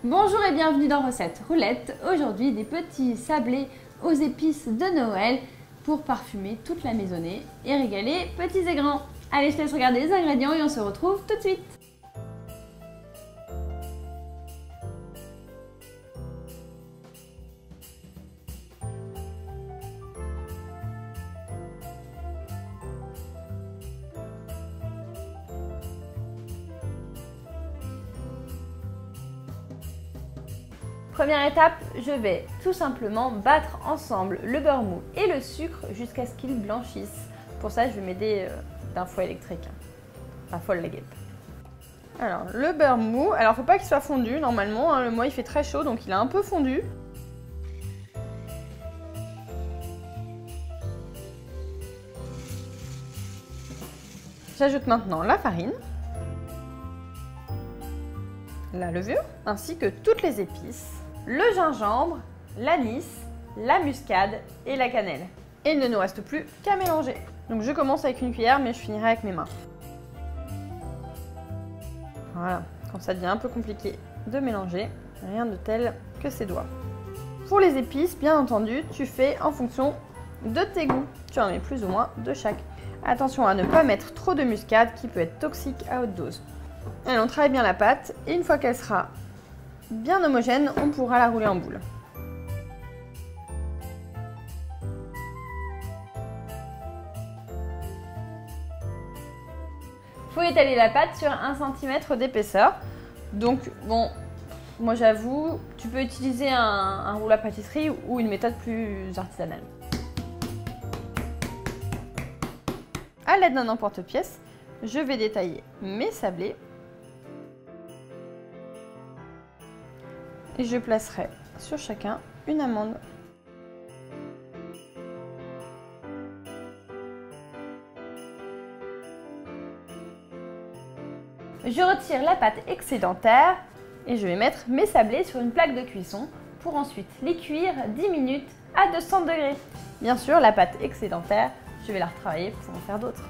Bonjour et bienvenue dans Recette Roulette. Aujourd'hui des petits sablés aux épices de Noël pour parfumer toute la maisonnée et régaler petits et grands. Allez, je te laisse regarder les ingrédients et on se retrouve tout de suite. Première étape, je vais tout simplement battre ensemble le beurre mou et le sucre jusqu'à ce qu'ils blanchissent. Pour ça, je vais m'aider d'un fouet électrique, un fouet la guêpe. Alors, le beurre mou, alors faut pas qu'il soit fondu normalement, hein, le mois il fait très chaud donc il a un peu fondu. J'ajoute maintenant la farine, la levure, ainsi que toutes les épices, le gingembre, l'anis, la muscade et la cannelle. Et il ne nous reste plus qu'à mélanger. Donc je commence avec une cuillère, mais je finirai avec mes mains. Voilà, quand ça devient un peu compliqué de mélanger, rien de tel que ses doigts. Pour les épices, bien entendu, tu fais en fonction de tes goûts. Tu en mets plus ou moins de chaque. Attention à ne pas mettre trop de muscade qui peut être toxique à haute dose. Allez, on travaille bien la pâte et une fois qu'elle sera bien homogène, on pourra la rouler en boule. Il faut étaler la pâte sur 1 cm d'épaisseur. Donc bon, moi j'avoue, tu peux utiliser un rouleau à pâtisserie ou une méthode plus artisanale. À l'aide d'un emporte-pièce, je vais détailler mes sablés. Et je placerai sur chacun une amande. Je retire la pâte excédentaire et je vais mettre mes sablés sur une plaque de cuisson pour ensuite les cuire 10 minutes à 200 degrés. Bien sûr, la pâte excédentaire, je vais la retravailler pour en faire d'autres.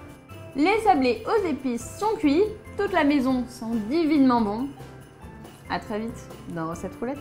Les sablés aux épices sont cuits, toute la maison sent divinement bon. A très vite dans Recette Roulette.